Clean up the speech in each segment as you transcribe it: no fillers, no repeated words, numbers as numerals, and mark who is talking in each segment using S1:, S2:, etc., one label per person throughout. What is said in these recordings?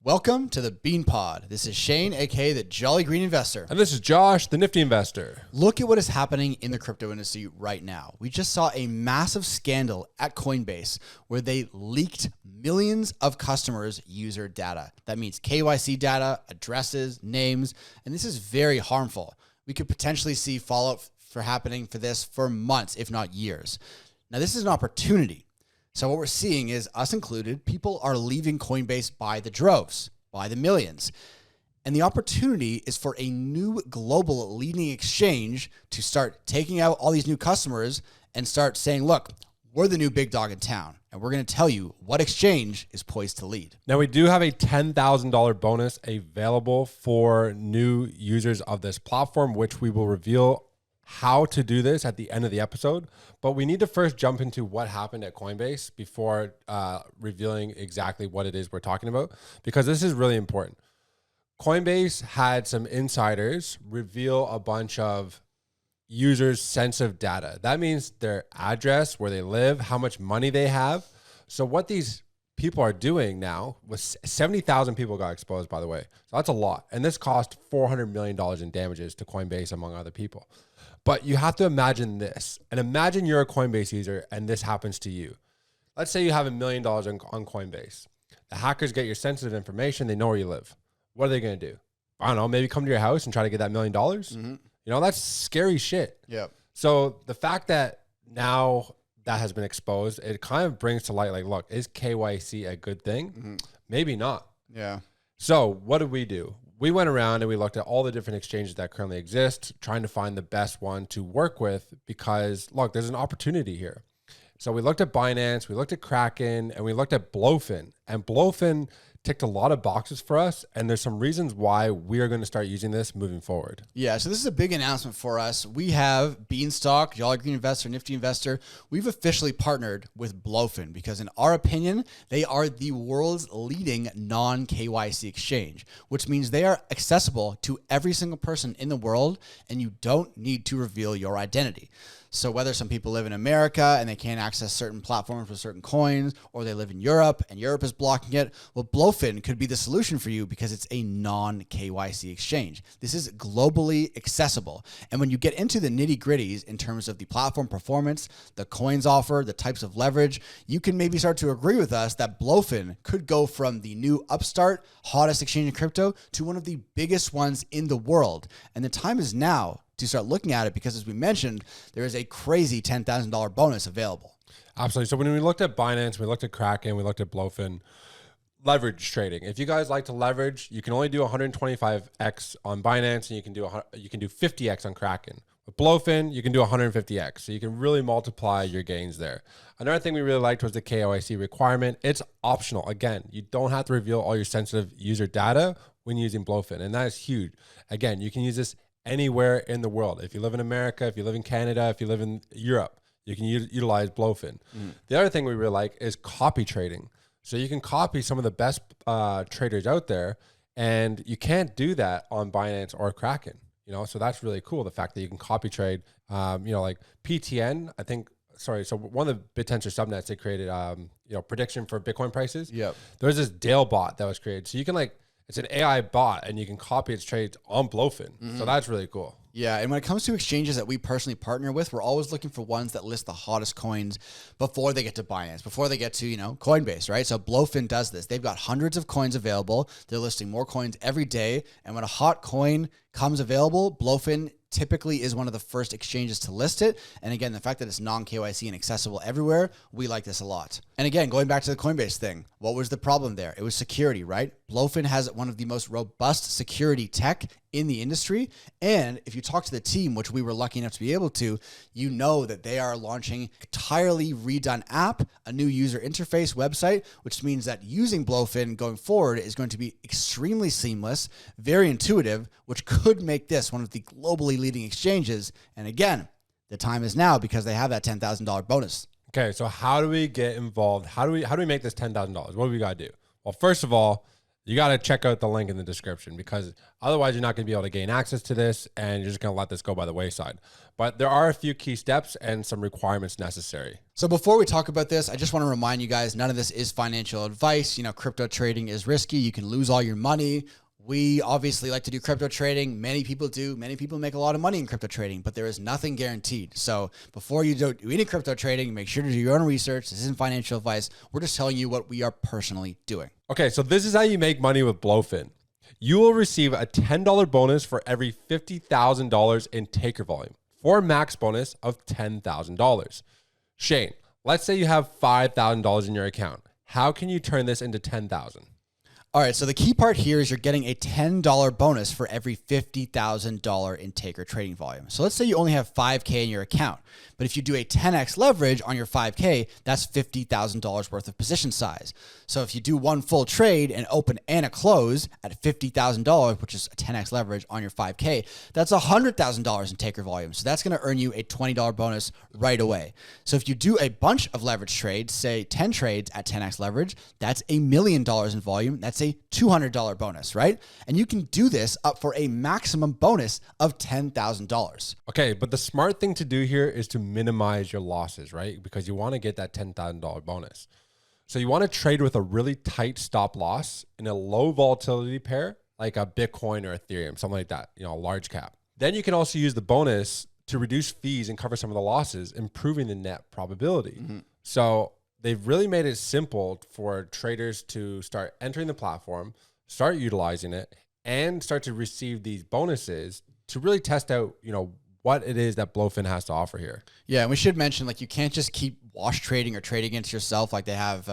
S1: Welcome to the Bean Pod. This is Shane, aka the Jolly Green Investor.
S2: And this is Josh, the Nifty Investor.
S1: Look at what is happening in the crypto industry right now. We just saw a massive scandal at Coinbase where they leaked millions of customers' user data. That means KYC data, addresses, names, and this is very harmful. We could potentially see fallout for happening for this for months, if not years. Now, this is an opportunity. So what we're seeing is, us included, people are leaving Coinbase by the droves, by the millions. And the opportunity is for a new global leading exchange to start taking out all these new customers and start saying, look, we're the new big dog in town, and we're going to tell you what exchange is poised to lead.
S2: Now, we do have a $10,000 bonus available for new users of this platform, which we will reveal how to do this at the end of the episode. But we need to first jump into what happened at Coinbase before revealing exactly what it is we're talking about, because this is really important. Coinbase had some insiders reveal a bunch of users' sensitive data. That means their address, where they live, how much money they have. So what these people are doing now, was 70,000 people got exposed, by the way. So that's a lot. And this cost $400 million in damages to Coinbase, among other people. But you have to imagine this, and imagine you're a Coinbase user and this happens to you. Let's say you have $1 million on Coinbase. The hackers get your sensitive information. They know where you live. What are they going to do? I don't know, maybe come to your house and try to get that $1 million. Mm-hmm. You know, that's scary shit.
S1: Yeah.
S2: So the fact that now that has been exposed, it kind of brings to light, like, look, is KYC a good thing? Mm-hmm. Maybe not.
S1: Yeah.
S2: So what did we do? We went around and we looked at all the different exchanges that currently exist, trying to find the best one to work with, because look, there's an opportunity here. So we looked at Binance, we looked at Kraken, and we looked at Blowfin. And Blowfin ticked a lot of boxes for us, and there's some reasons why we are going to start using this moving forward.
S1: Yeah, so this is a big announcement for us. We have Beanstock, Jolly Green Investor, Nifty Investor. We've officially partnered with Blowfin because, in our opinion, they are the world's leading non-KYC exchange, which means they are accessible to every single person in the world, and you don't need to reveal your identity. So whether some people live in America and they can't access certain platforms with certain coins, or they live in Europe and Europe is blocking it, well, Blowfin could be the solution for you because it's a non-KYC exchange. This is globally accessible. And when you get into the nitty-gritties in terms of the platform performance, the coins offer, the types of leverage, you can maybe start to agree with us that Blowfin could go from the new upstart, hottest exchange in crypto to one of the biggest ones in the world. And the time is now to start looking at it because, as we mentioned, there is a crazy $10,000 bonus available.
S2: Absolutely. So when we looked at Binance, we looked at Kraken, we looked at Blowfin, leverage trading. If you guys like to leverage, you can only do 125x on Binance, and you can do 50x on Kraken. With Blowfin, you can do 150x. So you can really multiply your gains there. Another thing we really liked was the KYC requirement. It's optional. Again, you don't have to reveal all your sensitive user data when using Blowfin, and that is huge. Again, you can use this anywhere in the world. If you live in America, if you live in Canada, if you live in Europe, you can utilize Blowfin. The other thing we really like is copy trading. So you can copy some of the best traders out there, and you can't do that on Binance or Kraken. You know, so that's really cool. The fact that you can copy trade, like PTN, I think. Sorry, so one of the BitTensor subnets, they created, prediction for Bitcoin prices.
S1: Yep.
S2: There's this Dale bot that was created, so you can it's an AI bot, and you can copy its trades on Blowfin. So that's really cool.
S1: Yeah, and when it comes to exchanges that we personally partner with, we're always looking for ones that list the hottest coins before they get to Binance, before they get to, Coinbase, right? So Blowfin does this. They've got hundreds of coins available. They're listing more coins every day. And when a hot coin comes available, Blowfin typically is one of the first exchanges to list it. And again, the fact that it's non-KYC and accessible everywhere, we like this a lot. And again, going back to the Coinbase thing, what was the problem there? It was security, right? Blowfin has one of the most robust security tech in the industry. And if you talk to the team, which we were lucky enough to be able to, you know that they are launching an entirely redone app, a new user interface website, which means that using Blowfin going forward is going to be extremely seamless, very intuitive, which could make this one of the globally leading exchanges. And again, the time is now because they have that $10,000 bonus.
S2: Okay, so how do we get involved? How do we make this $10,000? What do we got to do? Well, first of all, you got to check out the link in the description, because otherwise you're not going to be able to gain access to this and you're just going to let this go by the wayside. But there are a few key steps and some requirements necessary.
S1: So before we talk about this, I just want to remind you guys, none of this is financial advice. Crypto trading is risky. You can lose all your money. We obviously like to do crypto trading. Many people do. Many people make a lot of money in crypto trading, but there is nothing guaranteed. So before you do any crypto trading, make sure to do your own research. This isn't financial advice. We're just telling you what we are personally doing.
S2: Okay, so this is how you make money with Blowfin. You will receive a $10 bonus for every $50,000 in taker volume, for a max bonus of $10,000. Shane, let's say you have $5,000 in your account. How can you turn this into $10,000?
S1: All right, so the key part here is you're getting a $10 bonus for every $50,000 in taker trading volume. So let's say you only have $5K in your account, but if you do a 10x leverage on your $5K, that's $50,000 worth of position size. So if you do one full trade and open and a close at $50,000, which is a 10x leverage on your $5K, that's $100,000 in taker volume. So that's going to earn you a $20 bonus right away. So if you do a bunch of leverage trades, say 10 trades at 10x leverage, that's $1 million in volume. That's a $200 bonus, right? And you can do this up for a maximum bonus of $10,000.
S2: Okay, but the smart thing to do here is to minimize your losses, right? Because you want to get that $10,000 bonus. So you want to trade with a really tight stop loss in a low volatility pair, like a Bitcoin or Ethereum, something like that, a large cap. Then you can also use the bonus to reduce fees and cover some of the losses, improving the net probability. Mm-hmm. So they've really made it simple for traders to start entering the platform, start utilizing it, and start to receive these bonuses to really test out, what it is that Blowfin has to offer here.
S1: Yeah, and we should mention, you can't just keep wash trading or trading against yourself. They have,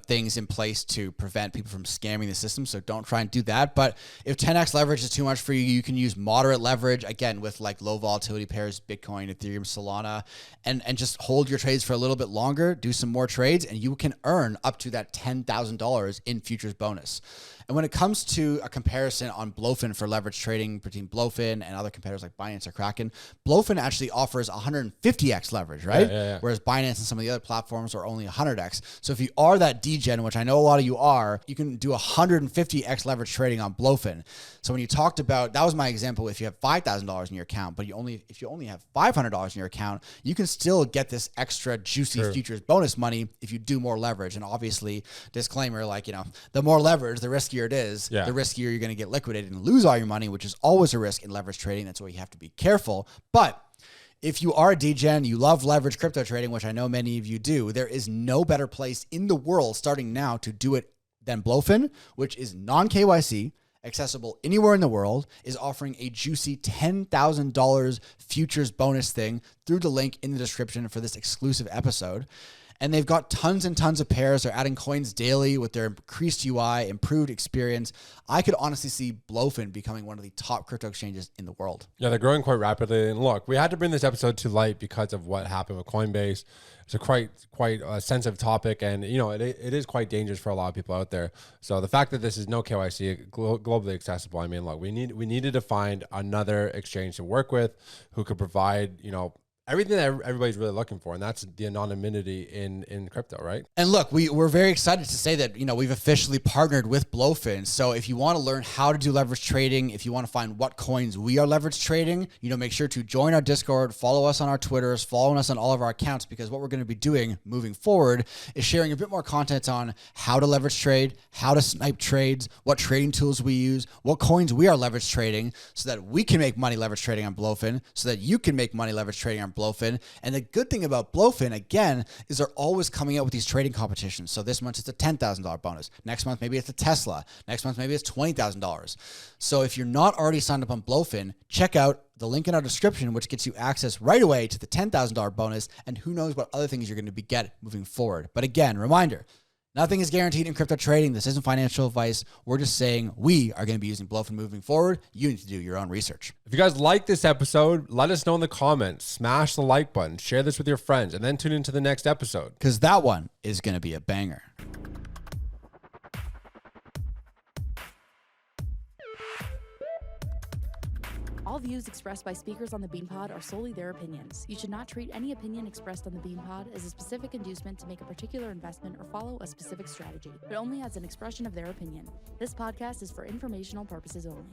S1: things in place to prevent people from scamming the system. So don't try and do that. But if 10x leverage is too much for you, you can use moderate leverage, again, with low volatility pairs, Bitcoin, Ethereum, Solana, and just hold your trades for a little bit longer, do some more trades, and you can earn up to that $10,000 in futures bonus. And when it comes to a comparison on Blowfin for leverage trading between Blowfin and other competitors like Binance or Kraken, Blowfin actually offers 150x leverage, right?
S2: Yeah.
S1: Whereas Binance and some of the other platforms are only 100x. So if you are that degen, which I know a lot of you are, you can do 150x leverage trading on Blowfin. So when you talked about, that was my example, if you have $5,000 in your account, but if you only have $500 in your account, you can still get this extra juicy futures bonus money if you do more leverage. And obviously, disclaimer, the more leverage, the riskier it is, the riskier you're going to get liquidated and lose all your money, which is always a risk in leverage trading. That's why you have to be careful. But if you are a degen, you love leverage crypto trading, which I know many of you do, there is no better place in the world starting now to do it than Blowfin, which is non-KYC, accessible anywhere in the world, is offering a juicy $10,000 futures bonus thing through the link in the description for this exclusive episode. And they've got tons and tons of pairs. They're adding coins daily with their increased UI, improved experience. I could honestly see Blowfin becoming one of the top crypto exchanges in the world.
S2: Yeah, they're growing quite rapidly. And look, we had to bring this episode to light because of what happened with Coinbase. It's a quite a sensitive topic, and it is quite dangerous for a lot of people out there. So the fact that this is no KYC, globally accessible, look, we needed to find another exchange to work with who could provide everything that everybody's really looking for, and that's the anonymity in crypto, right?
S1: And look, we're very excited to say that, we've officially partnered with Blowfin. So if you want to learn how to do leverage trading, if you want to find what coins we are leverage trading, make sure to join our Discord, follow us on our Twitters, follow us on all of our accounts, because what we're going to be doing moving forward is sharing a bit more content on how to leverage trade, how to snipe trades, what trading tools we use, what coins we are leverage trading, so that we can make money leverage trading on Blowfin, so that you can make money leverage trading on Blowfin. And the good thing about Blowfin, again, is they're always coming out with these trading competitions. So this month it's a $10,000 bonus. Next month, maybe it's a Tesla. Next month, maybe it's $20,000. So if you're not already signed up on Blowfin, check out the link in our description, which gets you access right away to the $10,000 bonus. And who knows what other things you're going to get moving forward. But again, reminder, nothing is guaranteed in crypto trading. This isn't financial advice. We're just saying we are going to be using Blowfin moving forward. You need to do your own research.
S2: If you guys like this episode, let us know in the comments. Smash the like button. Share this with your friends. And then tune into the next episode,
S1: because that one is going to be a banger.
S3: All views expressed by speakers on the BeanPod are solely their opinions. You should not treat any opinion expressed on the BeanPod as a specific inducement to make a particular investment or follow a specific strategy, but only as an expression of their opinion. This podcast is for informational purposes only.